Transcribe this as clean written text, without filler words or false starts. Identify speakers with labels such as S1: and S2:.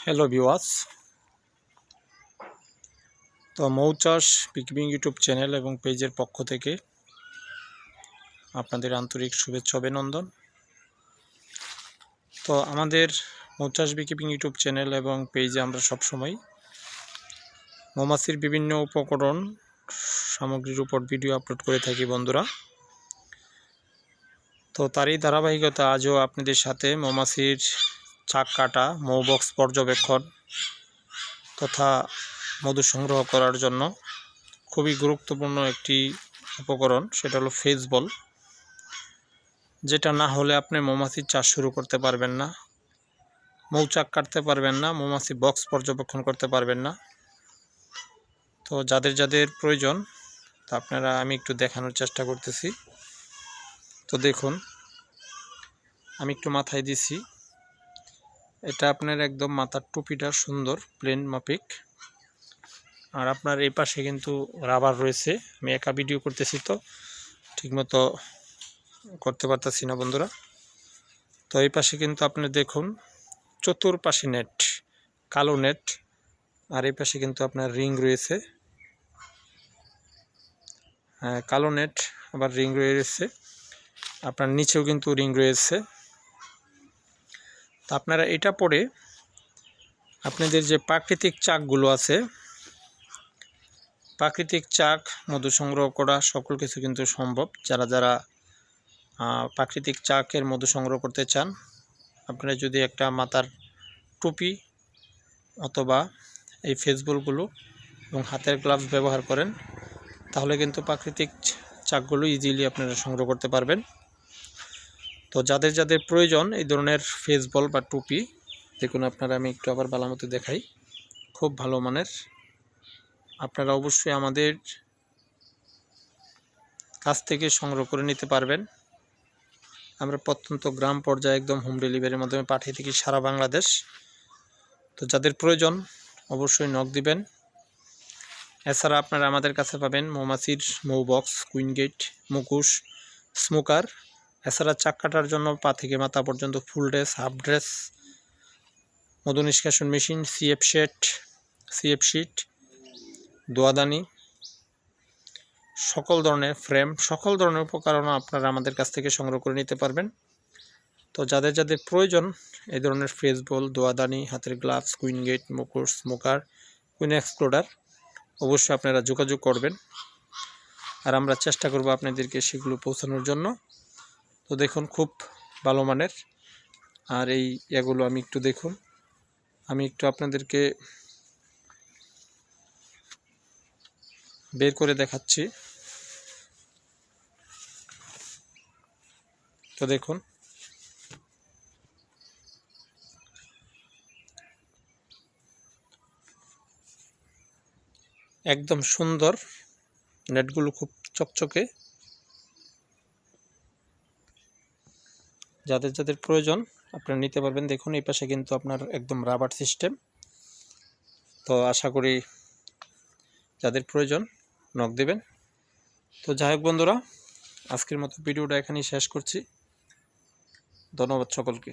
S1: Hello viewers, তো মৌচাষ beekeeping YouTube channel এবং পেজের পক্ষ থেকে আপনাদের আন্তরিক শুভেচ্ছা অভিনন্দন। তো আমাদের মৌচাষ বিকিপিং ইউটিউব চ্যানেল এবং পেজে আমরা সবসময় মৌমাছির বিভিন্ন উপকরণ সামগ্রীর উপর ভিডিও আপলোড করে থাকি বন্ধুরা। তো তারই ধারাবাহিকতা আজও আপনাদের সাথে মৌমাছির চাক কাটা, মৌ বক্স পর্যবেক্ষণ তথা মধু সংগ্রহ করার জন্য খুবই গুরুত্বপূর্ণ একটি উপকরণ, সেটা হলো ফেজ বল, যেটা না হলে আপনি মৌমাছির চাষ শুরু করতে পারবেন না, মৌচাক কাটতে পারবেন না, মৌমাছি বক্স পর্যবেক্ষণ করতে পারবেন না। তো যাদের যাদের প্রয়োজন তা আপনারা আমি একটু দেখানোর চেষ্টা করতেছি। তো দেখুন, আমি একটু মাথায় দিছি, এটা আপনার একদম মাথার টুপিটা সুন্দর প্লেন মাফিক, আর আপনার এই পাশে কিন্তু রাবার রয়েছে। আমি একা ভিডিও করতেছি তো ঠিকমতো করতে পারতেছি না বন্ধুরা। তো এই পাশে কিন্তু আপনি দেখুন চতুর্পাশে নেট, কালো নেট, আর এই পাশে কিন্তু আপনার রিং রয়েছে, কালো নেট আবার রিং রয়েছে, আপনার নিচেও কিন্তু রিং রয়েছে। তো আপনারা এটা পরে আপনাদের যে প্রাকৃতিক চাকগুলো আছে, প্রাকৃতিক চাক মধু সংগ্রহ করা সকল কিছু কিন্তু সম্ভব। যারা যারা প্রাকৃতিক চাকের মধু সংগ্রহ করতে চান, আপনারা যদি একটা মাথার টুপি অথবা এই ফেসবলগুলো এবং হাতের গ্লাভস ব্যবহার করেন, তাহলে কিন্তু প্রাকৃতিক চাকগুলো ইজিলি আপনারা সংগ্রহ করতে পারবেন। তো যাদের যাদের প্রয়োজন এই ধরনের ফেসবল বা টুপি, দেখুন আপনারা, আমি একটু আবার ভালো মতো দেখাই, খুব ভালো মানের। আপনারা অবশ্যই আমাদের কাছ থেকে সংগ্রহ করে নিতে পারবেন। আমরা প্রত্যন্ত গ্রাম পর্যায়ে একদম হোম ডেলিভারির মাধ্যমে পাঠিয়ে থাকি সারা বাংলাদেশ। তো যাদের প্রয়োজন অবশ্যই নক দিবেন। এছাড়া আপনারা আমাদের কাছে পাবেন মৌমাছির মৌ বক্স, কুইন গেট, মুখোশ, স্মোকার, এছাড়া চাক কাটার জন্য পা থেকে মাথা পর্যন্ত ফুল ড্রেস, হাফ ড্রেস, মধু নিষ্কাশন মেশিন, সিএফ শিট, দোয়াদানি, সকল ধরনের ফ্রেম, সকল ধরনের উপকরণ আপনারা আমাদের কাছ থেকে সংগ্রহ করে নিতে পারবেন। তো যাদের যাদের প্রয়োজন এই ধরনের ফেস বল, দোয়াদানি, হাতের গ্লাভস, কুইন গেট, মুখোশ, স্মোকার, কুইন এক্সপ্লোডার, অবশ্যই আপনারা যোগাযোগ করবেন, আর আমরা চেষ্টা করব আপনাদেরকে সেগুলো পৌঁছানোর জন্য। তো দেখুন খুব ভালো মানের, আর এই এগুলো আমি একটু দেখুন, আমি একটু আপনাদেরকে বের করে দেখাচ্ছি। তো দেখুন, একদম সুন্দর, নেটগুলো খুব চকচকে। যাদের যাদের প্রয়োজন আপনারা নিতে পারবেন। দেখুন এই পাশে কিন্তু আপনার একদম রাবার সিস্টেম। তো আশা করি যাদের প্রয়োজন নক দেবেন। তো যাই হোক বন্ধুরা, আজকের মতো ভিডিওটা এখানেই শেষ করছি। ধন্যবাদ সকলকে।